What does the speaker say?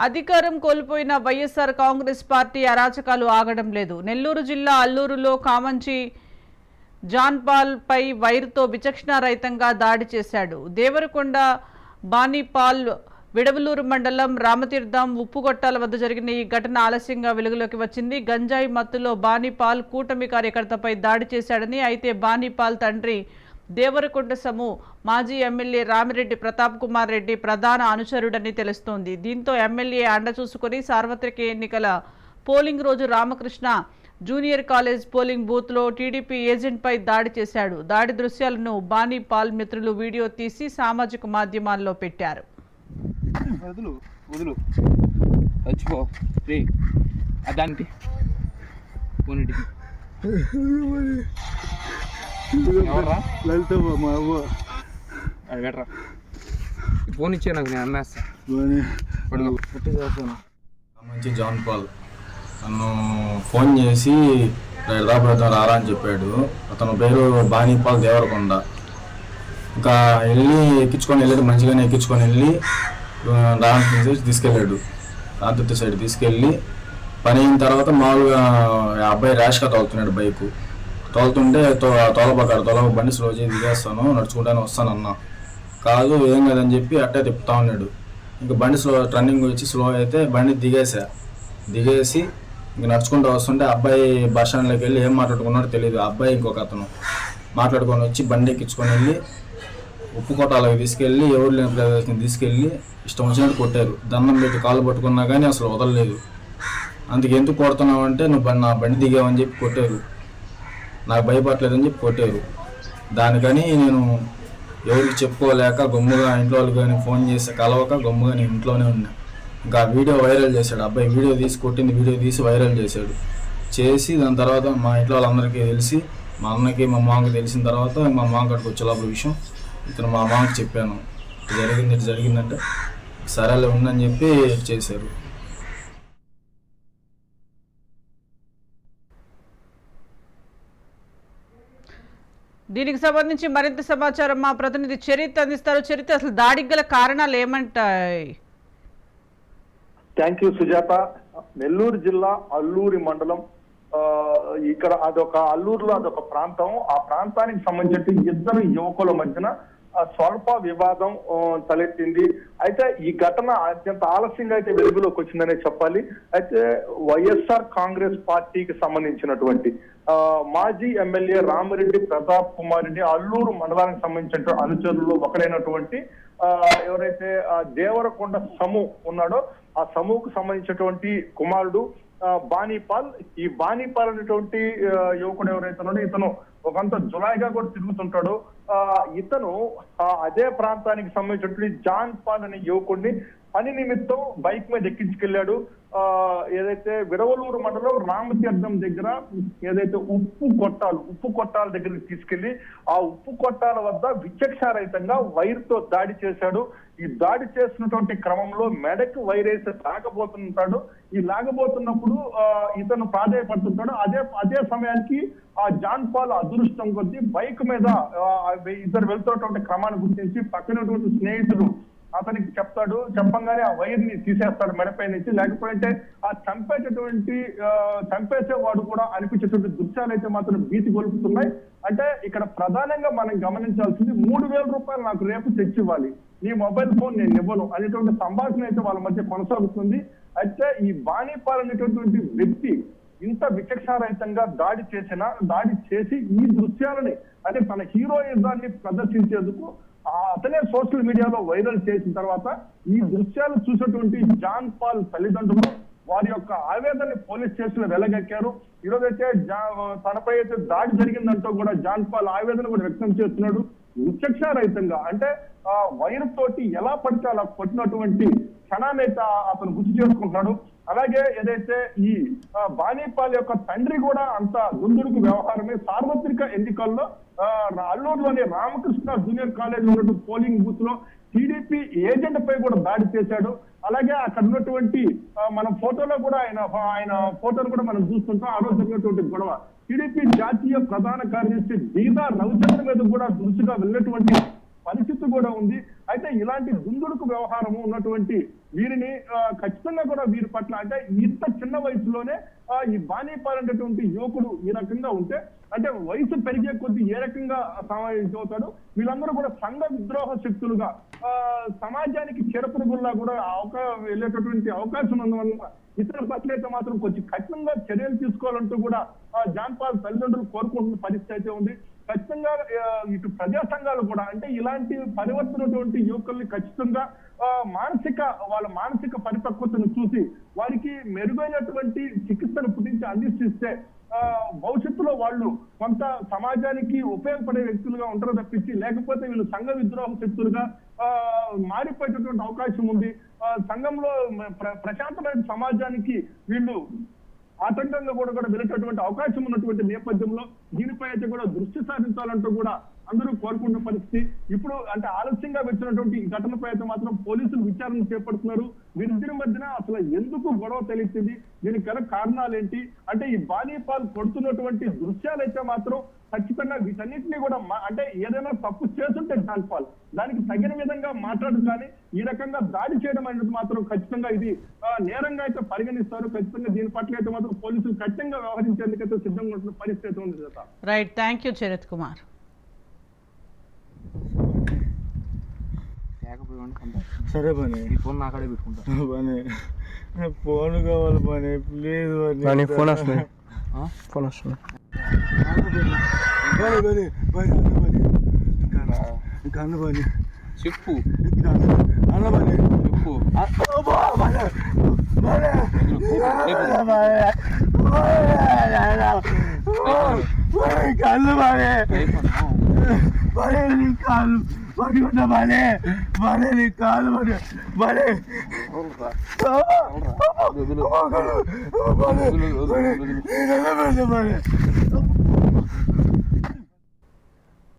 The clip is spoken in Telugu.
అధికారం కోల్పోయిన వైఎస్ఆర్ కాంగ్రెస్ పార్టీ అరాచకాలు ఆగడం లేదు. నెల్లూరు జిల్లా అల్లూరులో కామంచి జాన్ పాల్ పై వైరుతో విచక్షణారహితంగా దాడి చేశాడు. దేవరకొండ బాణిపాల్ విడవలూరు మండలం రామతీర్థం ఉప్పుగొట్టాల వద్ద జరిగిన ఈ ఘటన ఆలస్యంగా వెలుగులోకి వచ్చింది. గంజాయి మత్తులో బాణిపాల్ కూటమి కార్యకర్తపై దాడి చేశాడని, అయితే బాణిపాల్ తండ్రి దేవరకొండ సమూ మాజీ ఎమ్మెల్యే రామిరెడ్డి ప్రతాప్ కుమార్ రెడ్డి ప్రధాన అనుచరుడని తెలుస్తోంది. దీంతో ఎమ్మెల్యే అండ చూసుకుని సార్వత్రిక ఎన్నికల పోలింగ్ రోజు రామకృష్ణ జూనియర్ కాలేజ్ పోలింగ్ బూత్లో టీడీపీ ఏజెంట్పై దాడి చేశాడు. దాడి దృశ్యాలను బాణిపాల్ మిత్రులు వీడియో తీసి సామాజిక మాధ్యమాల్లో పెట్టారు. ఫోన్ ఇచ్చే నాకు నేను అమ్మేస్తా. మంచి జాన్ పాల్ నన్ను ఫోన్ చేసి హైదరాబాద్ రారా అని చెప్పాడు. అతను పేరు బాణిపాల్ దేవరకొండ. ఇంకా వెళ్ళి ఎక్కించుకొని వెళ్ళాడు, మంచిగానే ఎక్కించుకొని వెళ్ళి రామతీర్థ తీసుకెళ్ళాడు. రామతీర్థ సైడ్ తీసుకెళ్ళి పని అయిన తర్వాత మామూలుగా అబ్బాయి ర్యాష్గా తోలుతున్నాడు. బైకు తోలుతుంటే తోలబడ్డాడు. బండి స్లో చేసి దిగేస్తాను, నడుచుకుంటానే వస్తానన్నా. కాదు ఏం కదని చెప్పి అట్టే తిప్పుతా ఉన్నాడు. ఇంకా బండి స్లో టర్నింగ్ వచ్చి స్లో అయితే బండి దిగేసి ఇంక నడుచుకుంటూ వస్తుంటే అబ్బాయి బస్ స్టాండ్లోకి వెళ్ళి ఏం మాట్లాడుకున్నాడో తెలియదు. అబ్బాయి ఇంకొక అతను మాట్లాడుకొని వచ్చి బండి ఎక్కించుకొని వెళ్ళి ఉప్పు కొట్టాలకి తీసుకెళ్ళి ఎవరు లేని ప్రదేశం తీసుకెళ్ళి ఇష్టం వచ్చినట్టు కొట్టారు. దండం పెట్టి కాళ్ళు పట్టుకున్నా కానీ అసలు వదలలేదు. అందుకు ఎందుకు కొడుతున్నావు అంటే నువ్వు నా బండి దిగావని చెప్పి కొట్టారు. నాకు భయపడలేదని చెప్పి కొట్టారు. దానికని నేను ఎవరికి చెప్పుకోలేక గమ్ముగా ఇంట్లో వాళ్ళకి కానీ ఫోన్ చేసి కలవక గమ్ముగా నేను ఇంట్లోనే ఉన్నా. ఇంకా వీడియో వైరల్ చేశాడు. అబ్బాయి వీడియో తీసి కొట్టింది వీడియో తీసి వైరల్ చేశాడు. చేసి దాని తర్వాత మా ఇంట్లో వాళ్ళందరికీ తెలిసి మా అన్నకి మా మామకి తెలిసిన తర్వాత మా మామకి వచ్చే లోపల విషయం ఇతను మా మామకి చెప్పాను. జరిగిందంటే సరేలే ఉందని చెప్పి చేశారు. దీనికి సంబంధించి మరింత సమాచారం మా ప్రతినిధి చరిత్ అందిస్తారు. చరిత్, అసలు దాడికి గల కారణాలు ఏమంటాయి? Thank you Sujatha. నెల్లూరు జిల్లా అల్లూరి మండలం, ఇక్కడ అల్లూరులో అదొక ప్రాంతం. ఆ ప్రాంతానికి సంబంధించి ఇద్దరు యువకుల మధ్యన స్వల్ప వివాదం తలెత్తింది. అయితే ఈ ఘటన అత్యంత ఆలస్యంగా అయితే వెలుగులోకి వచ్చిందనే చెప్పాలి. అయితే వైఎస్ఆర్ కాంగ్రెస్ పార్టీకి సంబంధించినటువంటి మాజీ ఎమ్మెల్యే రామిరెడ్డి ప్రతాప్ కుమార్ రెడ్డి అల్లూరు మండలానికి సంబంధించిన అనుచరులు ఒకరైనటువంటి ఎవరైతే దేవరకొండ సమూ ఉన్నాడో ఆ సమూహకు సంబంధించినటువంటి కుమారుడు బాణిపాల్. ఈ బాణిపాల్ అనేటువంటి యువకుడు ఎవరైతే ఉన్నాడో ఇతను ఒకంత జులాయిగా కూడా తిరుగుతుంటాడు. ఇతను అదే ప్రాంతానికి సంబంధించినటువంటి జాన్ పాల్ అనే యువకుడిని పని నిమిత్తం బైక్ మీద ఎక్కించుకెళ్ళాడు. ఏదైతే విడవలూరు మండలం రామతీర్థం దగ్గర ఏదైతే ఉప్పు కొట్టాల దగ్గరికి తీసుకెళ్లి ఆ ఉప్పు కొట్టాల వద్ద విచక్షణారహితంగా వైరుతో దాడి చేశాడు. ఈ దాడి చేసినటువంటి క్రమంలో మెడకు వైరేసి లాగబోతుంటాడు. ఈ లాగబోతున్నప్పుడు ఇతను ప్రాధాయపడుతుంటాడు. అదే సమయానికి ఆ జాన్ పాల్ అదృష్టం కొద్దీ బైక్ మీద ఇద్దరు వెళ్తున్నటువంటి క్రమాన్ని గుర్తించి పక్కనటువంటి స్నేహితుడు అతనికి చెప్పంగానే ఆ వైర్ ని తీసేస్తాడు మెడపై నుంచి. లేకపోతే ఆ చంపేసేవాడు కూడా అనిపించేటువంటి దృశ్యాలు అయితే మాత్రం భీతి గొలుపుతున్నాయి. అంటే ఇక్కడ ప్రధానంగా మనం గమనించాల్సింది 3,000 రూపాయలు నాకు రేపు తెచ్చివ్వాలి, నీ మొబైల్ ఫోన్ నేను ఇవ్వను అనేటువంటి సంభాషణ అయితే వాళ్ళ మధ్య కొనసాగుతుంది. అయితే ఈ బాణిపాల్ అనేటటువంటి వ్యక్తి ఇంత విచక్షణారహితంగా దాడి చేసి ఈ దృశ్యాలని అంటే తన హీరోయిజాన్ని ప్రదర్శించేందుకు అతనే సోషల్ మీడియాలో వైరల్ చేసిన తర్వాత ఈ దృశ్యాలు చూసినటువంటి జాన్ పాల్ తల్లిదండ్రులు వారి యొక్క ఆవేదనని పోలీస్ స్టేషన్ లో వెలగెక్కారు. ఈరోజైతే తనపై అయితే దాడి జరిగిందంటూ కూడా జాన్ పాల్ ఆవేదన కూడా వ్యక్తం చేస్తున్నాడు. విచక్షణారహితంగా అంటే వైర్ తోటి ఎలా పడితే అలా కొట్టినటువంటి క్షణాన్నైతే అతను గుర్తు చేసుకుంటున్నాడు. అలాగే ఏదైతే ఈ బాణిపాల్ యొక్క తండ్రి కూడా అంత దుందుడుకు వ్యవహారమే. సార్వత్రిక ఎన్నికల్లో అల్లూరులోని రామకృష్ణ జూనియర్ కాలేజ్ ఉన్నటువంటి పోలింగ్ బూత్ లో టీడీపీ ఏజెంట్ పై కూడా దాడి చేశాడు. అలాగే అక్కడ ఉన్నటువంటి మన ఫోటోలో కూడా ఆయన ఫోటోలు కూడా మనం చూస్తుంటాం. ఆ రోజు జరిగినటువంటి గొడవ టీడీపీ జాతీయ ప్రధాన కార్యదర్శి దీదా రవిచంద్ర మీద కూడా దురుసుగా వెళ్ళినటువంటి పరిస్థితి కూడా ఉంది. అయితే ఇలాంటి దుందుడుకు వ్యవహారము ఉన్నటువంటి వీరిని ఖచ్చితంగా కూడా వీరి పట్ల అంటే ఇంత చిన్న వయసులోనే ఈ బాణీపాల్ అనేటువంటి యువకుడు ఈ రకంగా ఉంటే అంటే వయసు పెరిగే కొద్దీ ఏ రకంగా సమావేశమవుతాడు. వీళ్ళందరూ కూడా సంఘ విద్రోహ శక్తులుగా సమాజానికి చెరపురుగుల్లా కూడా వెళ్ళేటటువంటి అవకాశం ఉన్నవల్ల ఇతర పట్ల అయితే మాత్రం కొంచెం కఠినంగా చర్యలు తీసుకోవాలంటూ కూడా జాన్ పాల్ తల్లిదండ్రులు కోరుకుంటున్న పరిస్థితి అయితే ఉంది. ఖచ్చితంగా ఇటు ప్రజా సంఘాలు కూడా అంటే ఇలాంటి పరివర్తనటువంటి యువకుల్ని ఖచ్చితంగా వాళ్ళ మానసిక పరిపక్వతను చూసి వారికి మెరుగైనటువంటి చికిత్సను పుట్టించి అందిస్తే భవిష్యత్తులో వాళ్ళు కొంత సమాజానికి ఉపయోగపడే వ్యక్తులుగా ఉంటారు తప్పించి లేకపోతే వీళ్ళు సంఘ విద్రోహ శక్తులుగా మారిపోయేటటువంటి అవకాశం ఉంది. సంఘంలో ప్రశాంతమైన సమాజానికి వీళ్ళు ఆటంకంగా కూడా వెళ్ళేటటువంటి అవకాశం ఉన్నటువంటి నేపథ్యంలో దీనిపై అయితే కూడా దృష్టి సారించాలంటూ కూడా అందరూ కోరుకున్న పరిస్థితి. ఇప్పుడు అంటే ఆలస్యంగా వచ్చినటువంటి ఈ ఘటనపై అయితే మాత్రం పోలీసులు విచారణ చేపడుతున్నారు. వీరిద్దరి మధ్యన అసలు ఎందుకు గొడవ తెలిసింది, దీనికి గల కారణాలు ఏంటి అంటే ఈ బాణీపాల్ కొడుతున్నటువంటి దృశ్యాలు అయితే మాత్రం ఖచ్చితంగా వీటన్నిటినీ కూడా అంటే ఏదైనా తప్పు చేస్తుంటే జాన్ పాల్ దానికి తగిన విధంగా మాట్లాడు కానీ ఈ రకంగా దాడి చేయడం అనేది మాత్రం ఖచ్చితంగా ఇది నేరంగా అయితే పరిగణిస్తారు. ఖచ్చితంగా దీని పట్ల అయితే మాత్రం పోలీసులు ఖచ్చితంగా వ్యవహరించేందుకైతే సిద్ధంగా ఉంటున్న పరిస్థితి ఉంది. Right, thank you Charith Kumar. సరే పని ఈ ఫోన్ నాకడే పెట్టుకుంటా. పని ఫోన్ కావాలి పని ప్లీజ్ పని. ఫోన్ వస్తుంది, ఫోన్ వస్తుంది. పని పని పని కన్ను పని చెప్పు అన్న పని చెప్పు. కళ్ళు పని కాళ్ళు పట్టుకుంటా పని పని నీ కాళ్ళు పని పని